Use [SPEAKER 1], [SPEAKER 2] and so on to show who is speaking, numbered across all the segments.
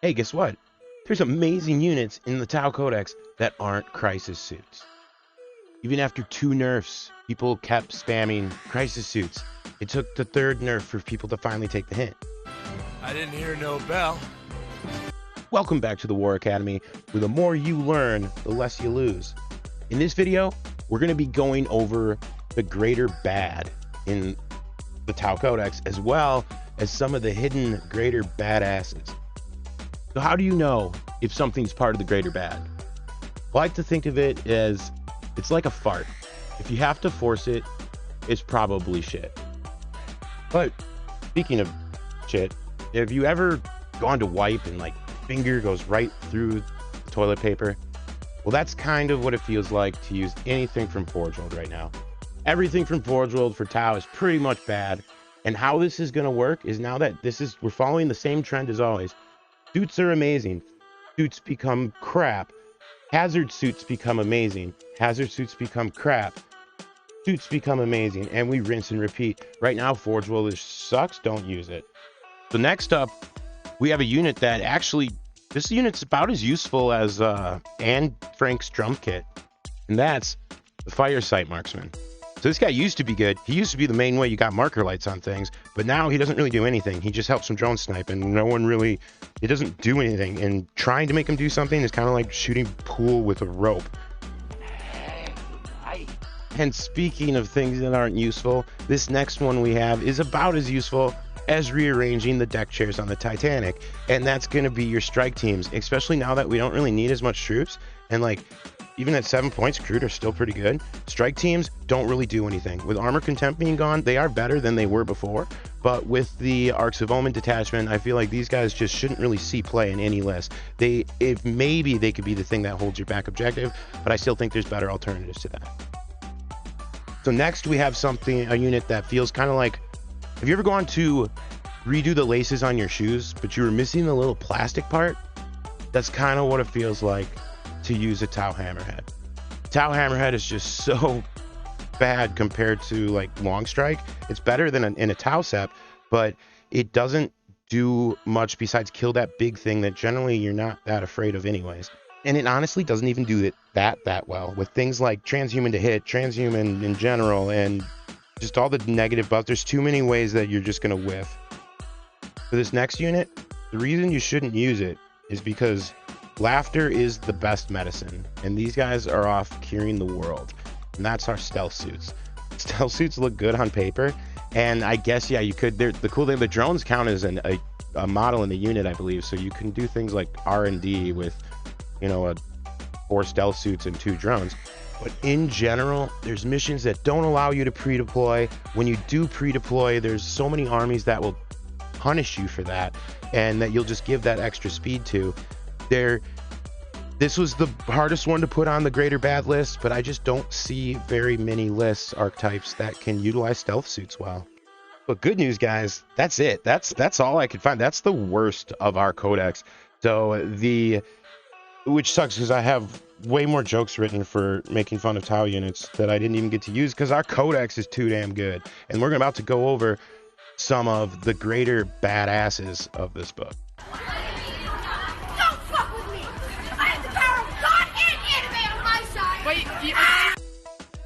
[SPEAKER 1] Hey, guess what? There's amazing units in the Tau Codex that aren't crisis suits. Even after 2 nerfs, people kept spamming crisis suits. It took the 3rd nerf for people to finally take the hint.
[SPEAKER 2] I didn't hear no bell.
[SPEAKER 1] Welcome back to the War Academy, where the more you learn, the less you lose. In this video, we're going to be going over the greater bad in the Tau Codex, as well as some of the hidden greater badasses. So how do you know if something's part of the greater bad? I like to think of it as it's like a fart. If you have to force it, it's probably shit. But speaking of shit, have you ever gone to wipe and like finger goes right through toilet paper? Well, that's kind of what it feels like to use anything from Forge World right now. Everything from Forge World for Tau is pretty much bad. And how this is going to work is now that we're following the same trend as always. Suits are amazing. Suits become crap. Hazard suits become amazing. Hazard suits become crap. Suits become amazing. And we rinse and repeat. Right now, Forge World sucks. Don't use it. So next up, we have a unit that actually, this unit's about as useful as Anne Frank's drum kit. And that's the Fire Sight Marksman. So this guy used to be good. He used to be the main way you got marker lights on things, but now he doesn't really do anything. He just helps some drone snipe, and no one really, it doesn't do anything. And trying to make him do something is kind of like shooting pool with a rope. And speaking of things that aren't useful, this next one we have is about as useful as rearranging the deck chairs on the Titanic. And that's going to be your strike teams, especially now that we don't really need as much troops. And like, even at 7 points, crude are still pretty good. Strike teams don't really do anything. With Armor Contempt being gone, they are better than they were before. But with the Arcs of Omen detachment, I feel like these guys just shouldn't really see play in any list. If maybe they could be the thing that holds your back objective, but I still think there's better alternatives to that. So next we have a unit that feels kind of like, have you ever gone to redo the laces on your shoes, but you were missing the little plastic part? That's kind of what it feels like to use a Tau Hammerhead. Tau Hammerhead is just so bad compared to like Long Strike. It's better than in a Tau Sept, but it doesn't do much besides kill that big thing that generally you're not that afraid of anyways. And it honestly doesn't even do it that well with things like transhuman to hit, transhuman in general, and just all the negative buffs. There's too many ways that you're just gonna whiff. For this next unit, the reason you shouldn't use it is because laughter is the best medicine, and these guys are off curing the world, and that's our stealth suits. Stealth suits look good on paper, and I guess, yeah, you could, the cool thing, the drones count as a model in the unit, I believe, so you can do things like R&D with, you know, 4 stealth suits and 2 drones. But in general, there's missions that don't allow you to pre-deploy. When you do pre-deploy, there's so many armies that will punish you for that, and that you'll just give that extra speed to. This was the hardest one to put on the greater bad list, but I just don't see very many lists archetypes that can utilize stealth suits well. But good news, guys, that's it. That's all I could find. That's the worst of our codex. So which sucks because I have way more jokes written for making fun of Tau units that I didn't even get to use because our codex is too damn good. And we're about to go over some of the greater badasses of this book.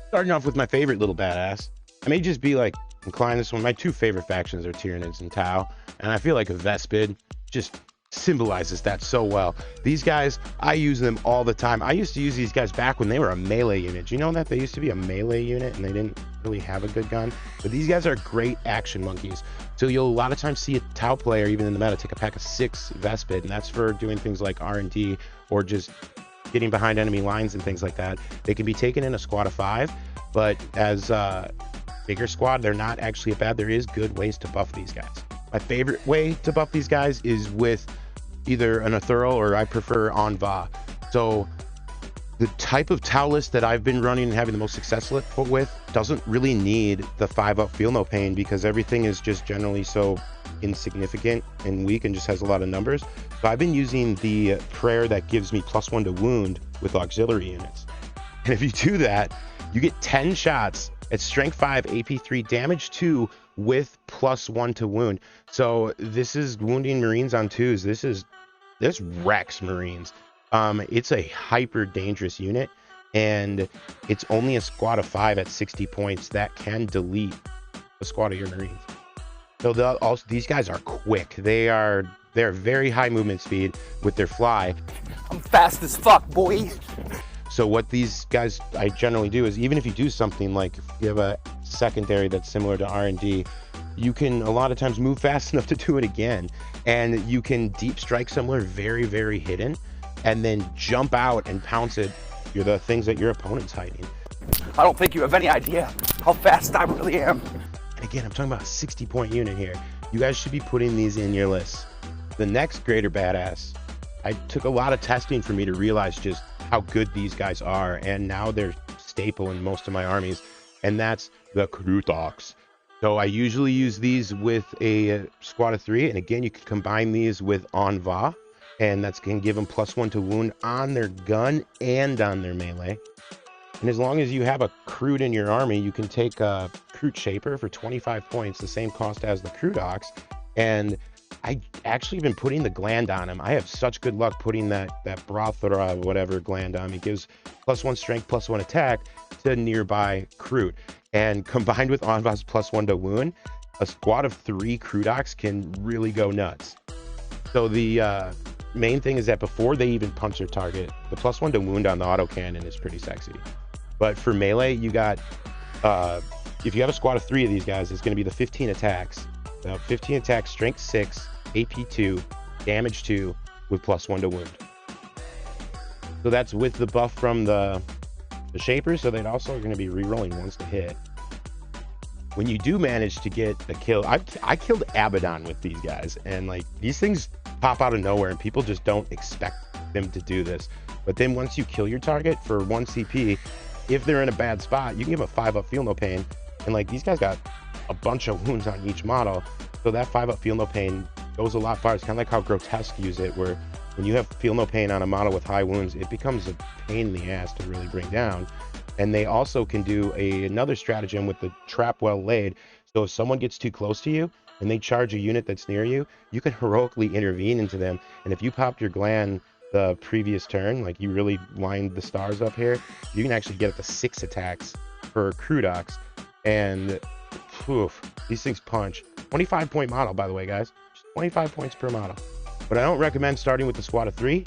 [SPEAKER 1] Starting off with my favorite little badass. I may just be like inclined this one. My 2 favorite factions are Tyranids and Tau, and I feel like a Vespid just symbolizes that so well. These guys, I use them all the time. I used to use these guys back when they were a melee unit. Do you know that they used to be a melee unit and they didn't really have a good gun? But these guys are great action monkeys. So you'll a lot of times see a Tau player, even in the meta, take a pack of 6 Vespid, and that's for doing things like R&D or just getting behind enemy lines and things like that. They can be taken in a squad of 5, but as a bigger squad, they're not actually bad. There is good ways to buff these guys. My favorite way to buff these guys is with either an Ethereal or I prefer Enva. So the type of Tau list that I've been running and having the most success with doesn't really need the 5-up Feel No Pain because everything is just generally so insignificant and weak and just has a lot of numbers. So I've been using the prayer that gives me +1 to wound with auxiliary units. And if you do that, you get 10 shots at strength 5, AP 3, damage 2 with +1 to wound. So this is wounding Marines on 2s. This is this wrecks Marines. It's a hyper dangerous unit, and it's only a squad of 5 at 60 points that can delete a squad of your Marines. So also these guys are quick. They're very high movement speed with their fly.
[SPEAKER 3] I'm fast as fuck, boy.
[SPEAKER 1] So what these guys I generally do is, even if you do something like if you have a secondary that's similar to R&D, you can a lot of times move fast enough to do it again, and you can deep strike somewhere very, very hidden, and then jump out and pounce it. You're the things that your opponent's hiding.
[SPEAKER 3] I don't think you have any idea how fast I really am.
[SPEAKER 1] And again, I'm talking about a 60-point unit here. You guys should be putting these in your lists. The next greater badass, I took a lot of testing for me to realize just how good these guys are, and now they're staple in most of my armies, and that's the codex. So I usually use these with a squad of 3, and again, you can combine these with Enva, and that's going to give them +1 to wound on their gun and on their melee. And as long as you have a Crute in your army, you can take a Crute Shaper for 25 points, the same cost as the Codex. And I actually been putting the gland on him. I have such good luck putting that Brothra, whatever gland on him. It gives +1 strength, +1 attack to nearby Crute. And combined with Enva's +1 to wound, a squad of 3 Codex can really go nuts. So the main thing is that before they even punch their target, the +1 to wound on the autocannon is pretty sexy. But for melee, you got, if you have a squad of 3 of these guys, it's going to be the 15 attacks. 15 attacks, strength 6, AP 2, damage 2, with +1 to wound. So that's with the buff from the Shaper, so they'd also are going to be re-rolling ones to hit. When you do manage to get a kill, I killed Abaddon with these guys, and like these things pop out of nowhere, and people just don't expect them to do this. But then once you kill your target for 1 CP, if they're in a bad spot, you can give a 5-up Feel No Pain, and like these guys got a bunch of wounds on each model, so that 5-up Feel No Pain goes a lot farther. It's kind of like how Grotesque use it, where when you have Feel No Pain on a model with high wounds, it becomes a pain in the ass to really bring down. And they also can do another stratagem with the Trap Well Laid. So if someone gets too close to you and they charge a unit that's near you, you can heroically intervene into them. And if you popped your gland the previous turn, like you really lined the stars up here, you can actually get up to 6 attacks per Codex. And oof, these things punch. 25-point model, by the way, guys. Just 25 points per model. But I don't recommend starting with the squad of 3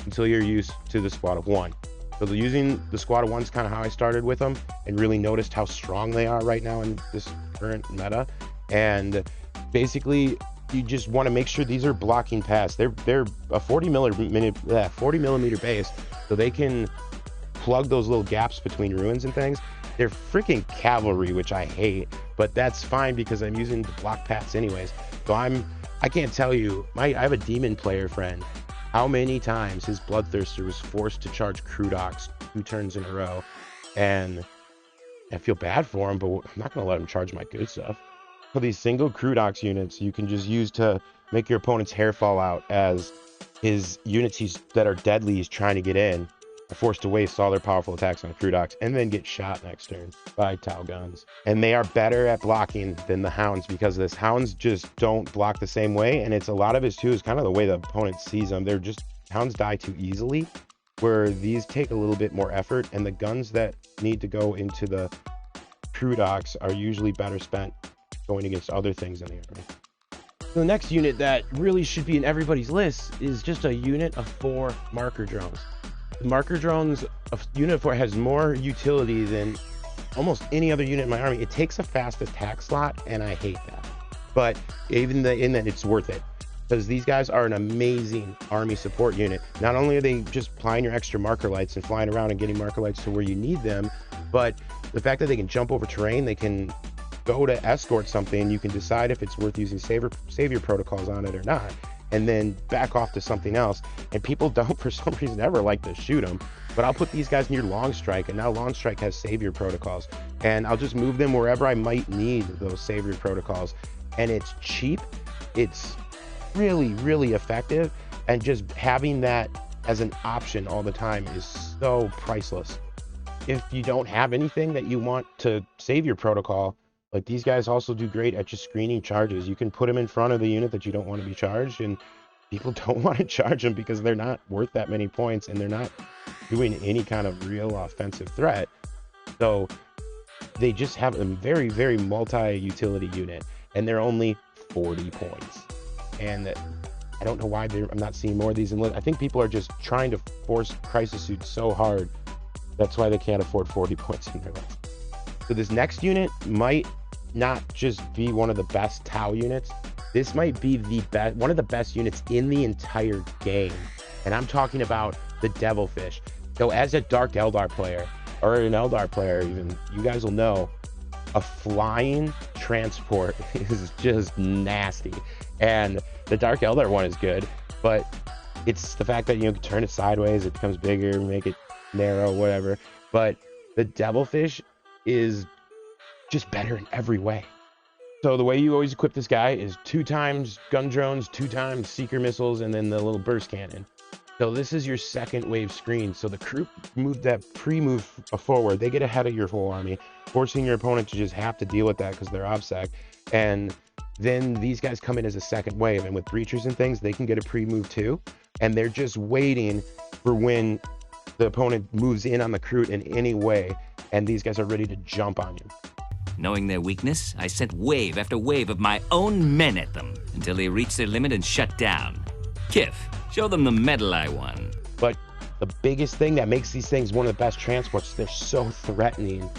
[SPEAKER 1] until you're used to the squad of 1. So using the squad of 1 is kind of how I started with them, and really noticed how strong they are right now in this current meta. And basically, you just want to make sure these are blocking pass. They're a 40 millimeter base, so they can plug those little gaps between ruins and things. They're freaking cavalry, which I hate, but that's fine because I'm using the block paths anyways. So I can't tell you, I have a demon player friend, how many times his Bloodthirster was forced to charge Codex 2 turns in a row, and I feel bad for him, but I'm not going to let him charge my good stuff. So these single Codex units you can just use to make your opponent's hair fall out, as his units that are deadly he's trying to get in are forced to waste all their powerful attacks on Codex and then get shot next turn by Tau guns. And they are better at blocking than the Hounds because of this. Hounds just don't block the same way, and it's a lot of it too is kind of the way the opponent sees them. Hounds die too easily, where these take a little bit more effort, and the guns that need to go into the Codex are usually better spent going against other things in the army. The next unit that really should be in everybody's list is just a unit of 4 marker drones. The marker drones, a unit of 4, has more utility than almost any other unit in my army. It takes a fast attack slot, and I hate that. But even in that, it's worth it, because these guys are an amazing army support unit. Not only are they just applying your extra marker lights and flying around and getting marker lights to where you need them, but the fact that they can jump over terrain, they can go to escort something, you can decide if it's worth using savior protocols on it or not, and then back off to something else. And people don't, for some reason, ever like to shoot them, but I'll put these guys near Long Strike, and now Long Strike has savior protocols, and I'll just move them wherever I might need those savior protocols. And it's cheap, it's really, really effective, and just having that as an option all the time is so priceless. If you don't have anything that you want to save your protocol, like these guys also do great at just screening charges. You can put them in front of the unit that you don't want to be charged, and people don't want to charge them because they're not worth that many points and they're not doing any kind of real offensive threat. So they just have a very, very multi-utility unit, and they're only 40 points. And I don't know why I'm not seeing more of these. And I think people are just trying to force crisis suits so hard. That's why they can't afford 40 points in their list. So this next unit might not just be one of the best Tau units. This might be one of the best units in the entire game. And I'm talking about the Devilfish. So as a Dark Eldar player, or an Eldar player even, you guys will know a flying transport is just nasty. And the Dark Eldar one is good, but it's the fact that you can turn it sideways, it becomes bigger, make it narrow, whatever. But the Devilfish is just better in every way. So the way you always equip this guy is 2 times gun drones, 2 times seeker missiles, and then the little burst cannon. So this is your second wave screen. So the crew moved that pre-move forward. They get ahead of your whole army, forcing your opponent to just have to deal with that because they're OBSEC. And then these guys come in as a second wave. And with breachers and things, they can get a pre-move too. And they're just waiting for when the opponent moves in on the crew in any way. And these guys are ready to jump on you.
[SPEAKER 4] Knowing their weakness, I sent wave after wave of my own men at them until they reached their limit and shut down. Kif, show them the medal I won.
[SPEAKER 1] But the biggest thing that makes these things one of the best transports, they're so threatening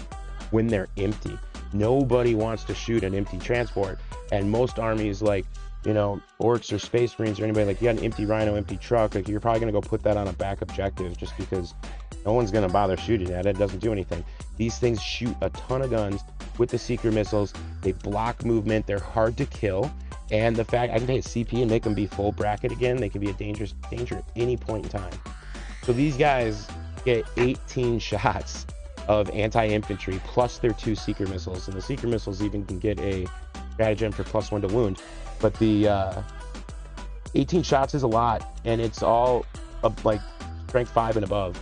[SPEAKER 1] when they're empty. Nobody wants to shoot an empty transport. And most armies, like, you know, Orcs or Space Marines or anybody, like, you got an empty Rhino, empty truck, like, you're probably going to go put that on a back objective just because no one's going to bother shooting at it. It doesn't do anything. These things shoot a ton of guns with the seeker missiles. They block movement. They're hard to kill. And the fact I can take a CP and make them be full bracket again, they can be a danger at any point in time. So these guys get 18 shots of anti-infantry plus their 2 seeker missiles. And the seeker missiles even can get a stratagem for +1 to wound. But the 18 shots is a lot, and it's all like strength 5 and above.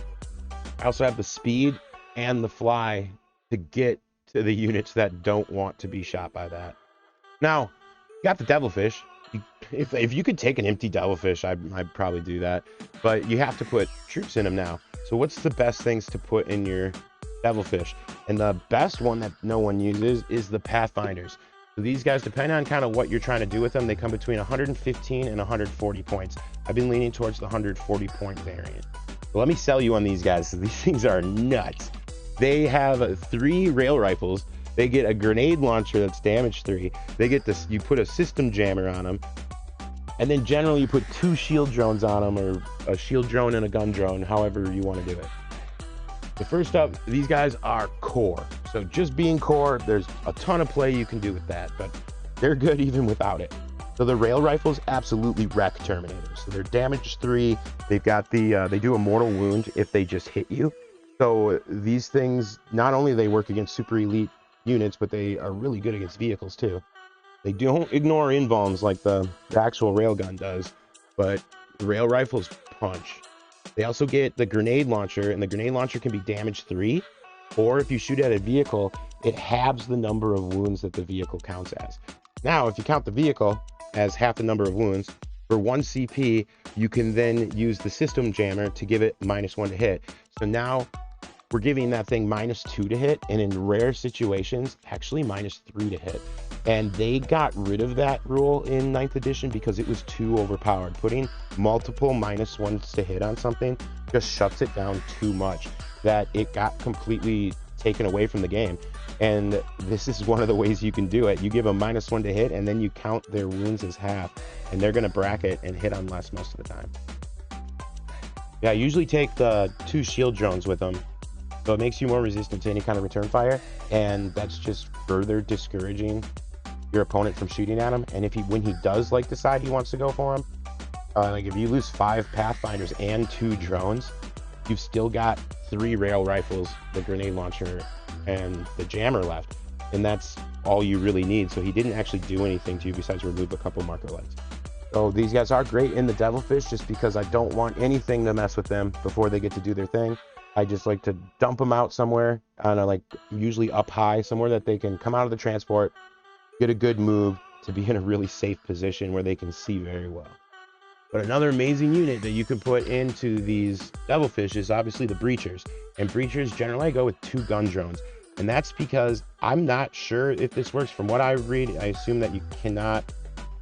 [SPEAKER 1] I also have the speed and the fly to get to the units that don't want to be shot by that. Now, you got the Devilfish. If you could take an empty Devilfish, I'd probably do that. But you have to put troops in them now. So what's the best things to put in your Devilfish? And the best one that no one uses is the Pathfinders. So these guys, depending on kind of what you're trying to do with them, they come between 115 and 140 points. I've been leaning towards the 140 point variant. So let me sell you on these guys. These things are nuts. They have 3 rail rifles. They get a grenade launcher that's damage 3. They get this, you put a system jammer on them. And then generally you put 2 shield drones on them, or a shield drone and a gun drone, however you want to do it. The first up, these guys are core. So just being core, there's a ton of play you can do with that, but they're good even without it. So the rail rifles absolutely wreck Terminators. So they're damage 3. They've got the, they do a mortal wound if they just hit you. So these things, not only they work against super elite units, but they are really good against vehicles too. They don't ignore invulns like the actual railgun does, but the rail rifles punch. They also get the grenade launcher, and the grenade launcher can be damage 3, or if you shoot at a vehicle, it halves the number of wounds that the vehicle counts as. Now, if you count the vehicle as half the number of wounds, for 1 CP, you can then use the system jammer to give it -1 to hit. So now we're giving that thing -2 to hit, and in rare situations, actually -3 to hit. And they got rid of that rule in 9th edition because it was too overpowered. Putting multiple -1s to hit on something just shuts it down too much, that it got completely taken away from the game. And this is one of the ways you can do it. You give a -1 to hit, and then you count their wounds as half, and they're going to bracket and hit on less most of the time. Yeah, I usually take the 2 shield drones with them, so it makes you more resistant to any kind of return fire, and that's just further discouraging your opponent from shooting at him. And if when he does like decide he wants to go for him, like if you lose 5 Pathfinders and 2 drones, you've still got 3 rail rifles, the grenade launcher, and the jammer left, and that's all you really need. So he didn't actually do anything to you besides remove a couple marker lights. So these guys are great in the Devilfish, just because I don't want anything to mess with them before they get to do their thing. I just like to dump them out somewhere, like usually up high, somewhere that they can come out of the transport, get a good move to be in a really safe position where they can see very well. But another amazing unit that you can put into these devilfish is obviously the breachers. And breachers generally I go with 2 gun drones. And that's because I'm not sure if this works. From what I read, I assume that you cannot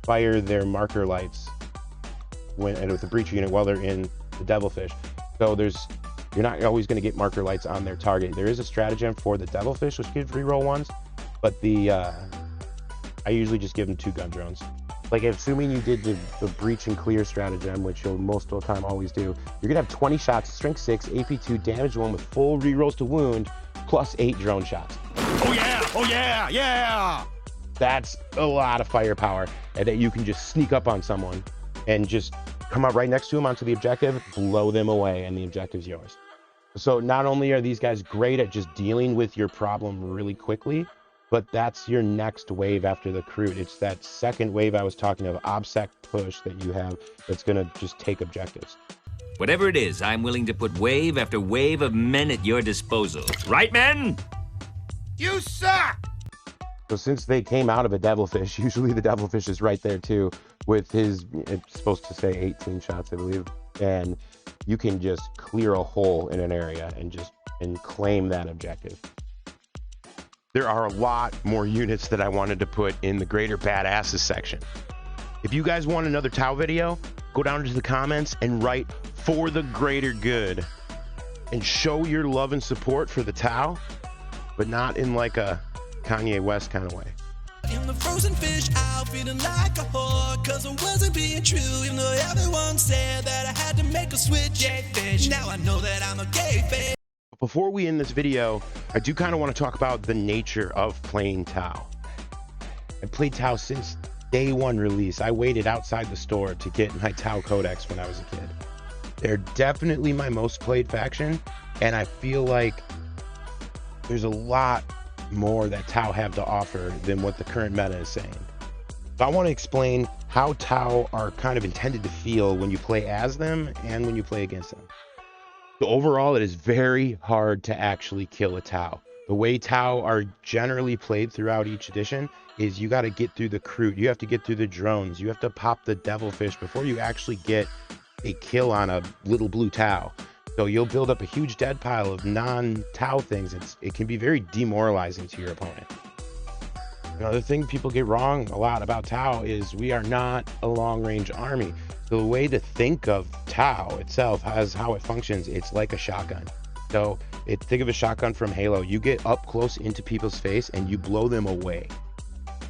[SPEAKER 1] fire their marker lights with the breacher unit while they're in the devilfish. So you're not always going to get marker lights on their target. There is a stratagem for the devilfish, which gives reroll ones, but I usually just give them 2 gun drones. Like, assuming you did the breach and clear stratagem, which you'll most of the time always do, you're gonna have 20 shots, strength 6, AP 2, damage 1 with full rerolls to wound, plus 8 drone shots.
[SPEAKER 2] Oh yeah! Oh yeah! Yeah!
[SPEAKER 1] That's a lot of firepower, and that you can just sneak up on someone and just come up right next to them onto the objective, blow them away, and the objective's yours. So not only are these guys great at just dealing with your problem really quickly, but that's your next wave after the Kroot. It's that second wave I was talking of, OBSEC push that you have that's gonna just take objectives.
[SPEAKER 4] Whatever it is, I'm willing to put wave after wave of men at your disposal. Right, men?
[SPEAKER 2] You suck!
[SPEAKER 1] So since they came out of a devilfish, usually the devilfish is right there too, with his, it's supposed to say 18 shots, I believe, and you can just clear a hole in an area and claim that objective. There are a lot more units that I wanted to put in the Greater Badasses section. If you guys want another Tau video, go down into the comments and write "for the greater good" and show your love and support for the Tau, but not in like a Kanye West kind of way.
[SPEAKER 5] In the frozen fish out, feeling like a whore, cause I wasn't being true, even though everyone said that I had to make a switch. Gay fish, now I know that I'm a gay fish.
[SPEAKER 1] Before we end this video, I do kind of want to talk about the nature of playing Tau. I played Tau since day 1 release. I waited outside the store to get my Tau codex when I was a kid. They're definitely my most played faction, and I feel like there's a lot more that Tau have to offer than what the current meta is saying. So I want to explain how Tau are kind of intended to feel when you play as them and when you play against them. So overall, it is very hard to actually kill a Tau. The way Tau are generally played throughout each edition is you got to get through the Kroot, you have to get through the drones, you have to pop the devilfish before you actually get a kill on a little blue Tau. So you'll build up a huge dead pile of non-Tau things. It can be very demoralizing to your opponent. Another thing people get wrong a lot about Tau is we are not a long-range army. The way to think of Tau itself, as how it functions, it's like a shotgun. So think of a shotgun from Halo. You get up close into people's face and you blow them away.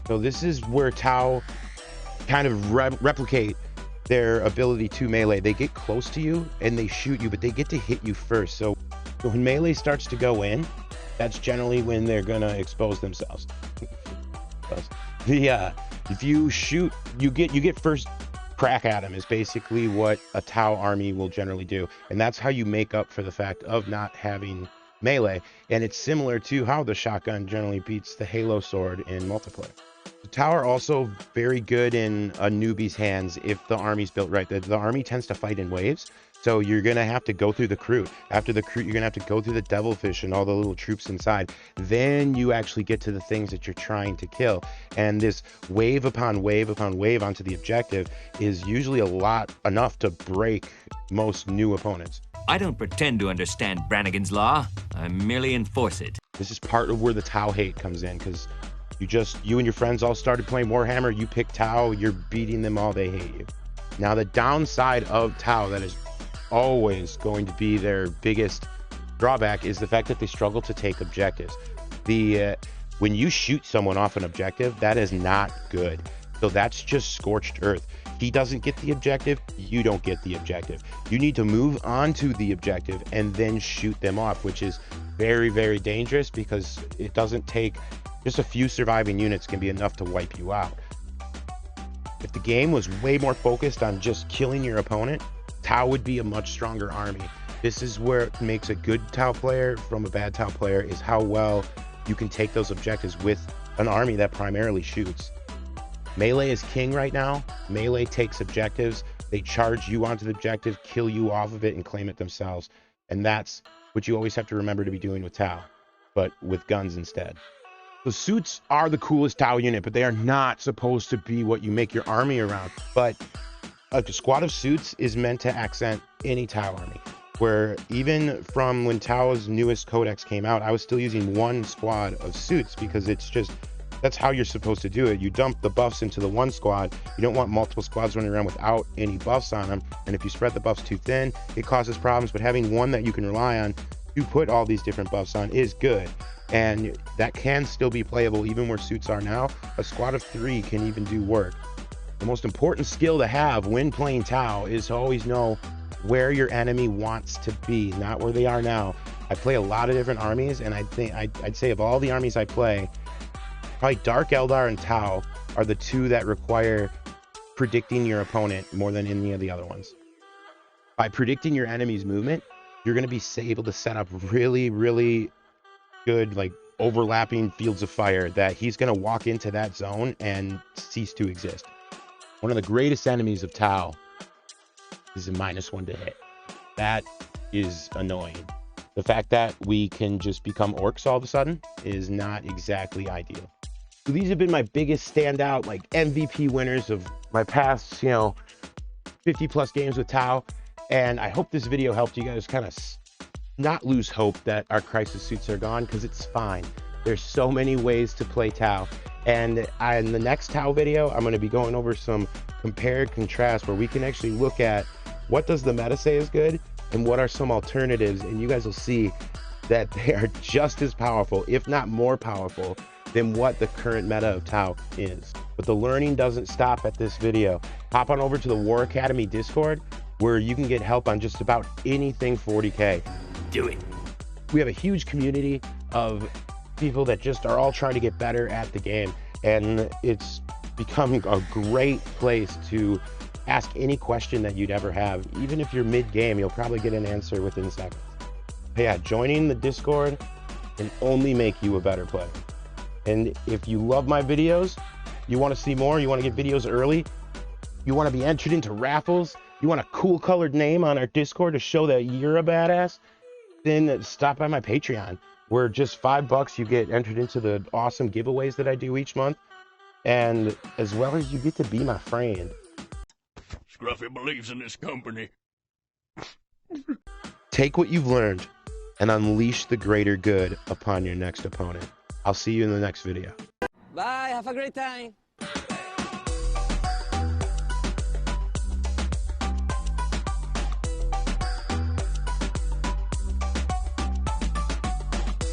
[SPEAKER 1] So this is where Tau kind of replicate their ability to melee. They get close to you and they shoot you, but they get to hit you first. So when melee starts to go in, that's generally when they're gonna expose themselves. If you shoot, you get first crack at them is basically what a Tau army will generally do, and that's how you make up for the fact of not having melee. And it's similar to how the shotgun generally beats the Halo sword in multiplayer. The Tau are also very good in a newbie's hands if the army's built right. The army tends to fight in waves, so you're gonna have to go through the Kroot. After the Kroot, you're gonna have to go through the devilfish and all the little troops inside. Then you actually get to the things that you're trying to kill. And this wave upon wave upon wave onto the objective is usually enough to break most new opponents.
[SPEAKER 4] I don't pretend to understand Brannigan's Law. I merely enforce it.
[SPEAKER 1] This is part of where the Tau hate comes in, because you and your friends all started playing Warhammer, you pick Tau, you're beating them all, they hate you. Now the downside of Tau that is always going to be their biggest drawback is the fact that they struggle to take objectives. When you shoot someone off an objective, that is not good. So that's just scorched earth. He doesn't get the objective, you don't get the objective. You need to move on to the objective and then shoot them off, which is very, very dangerous, because it doesn't take just a few surviving units can be enough to wipe you out. If the game was way more focused on just killing your opponent, Tau would be a much stronger army. This is where it makes a good Tau player from a bad Tau player, is how well you can take those objectives with an army that primarily shoots. Melee is king right now. Melee takes objectives. They charge you onto the objective, kill you off of it, and claim it themselves. And that's what you always have to remember to be doing with Tau, but with guns instead. The suits are the coolest Tau unit, but they are not supposed to be what you make your army around. But a squad of suits is meant to accent any Tau army. Where even from when Tau's newest codex came out, I was still using one squad of suits because it's just, that's how you're supposed to do it. You dump the buffs into the one squad. You don't want multiple squads running around without any buffs on them. And if you spread the buffs too thin, it causes problems. But having one that you can rely on to put all these different buffs on is good. And that can still be playable even where suits are now. A squad of 3 can even do work. The most important skill to have when playing Tau is to always know where your enemy wants to be, not where they are now. I play a lot of different armies, and I'd say of all the armies I play, probably Dark Eldar and Tau are the two that require predicting your opponent more than any of the other ones. By predicting your enemy's movement, you're going to be able to set up really, really good, like, overlapping fields of fire that he's going to walk into that zone and cease to exist. One of the greatest enemies of Tau is a -1 to hit. That is annoying. The fact that we can just become orcs all of a sudden is not exactly ideal. So these have been my biggest standout, like, MVP winners of my past, 50 plus games with Tau. And I hope this video helped you guys kind of not lose hope that our crisis suits are gone, because it's fine. There's so many ways to play Tau. And in the next Tau video, I'm going to be going over some compare and contrast where we can actually look at what does the meta say is good and what are some alternatives. And you guys will see that they are just as powerful, if not more powerful, than what the current meta of Tau is. But the learning doesn't stop at this video. Hop on over to the War Academy Discord, where you can get help on just about anything 40K.
[SPEAKER 4] Do it.
[SPEAKER 1] We have a huge community of people that just are all trying to get better at the game, and it's becoming a great place to ask any question that you'd ever have. Even if you're mid-game, you'll probably get an answer within seconds. But yeah, joining the Discord can only make you a better player. And if you love my videos, you want to see more, you want to get videos early, you want to be entered into raffles, you want a cool colored name on our Discord to show that you're a badass, then stop by my Patreon, where just $5 you get entered into the awesome giveaways that I do each month, and as well as you get to be my friend.
[SPEAKER 2] Scruffy believes in this company.
[SPEAKER 1] Take what you've learned and unleash the greater good upon your next opponent. I'll see you in the next video.
[SPEAKER 6] Bye, have a great time.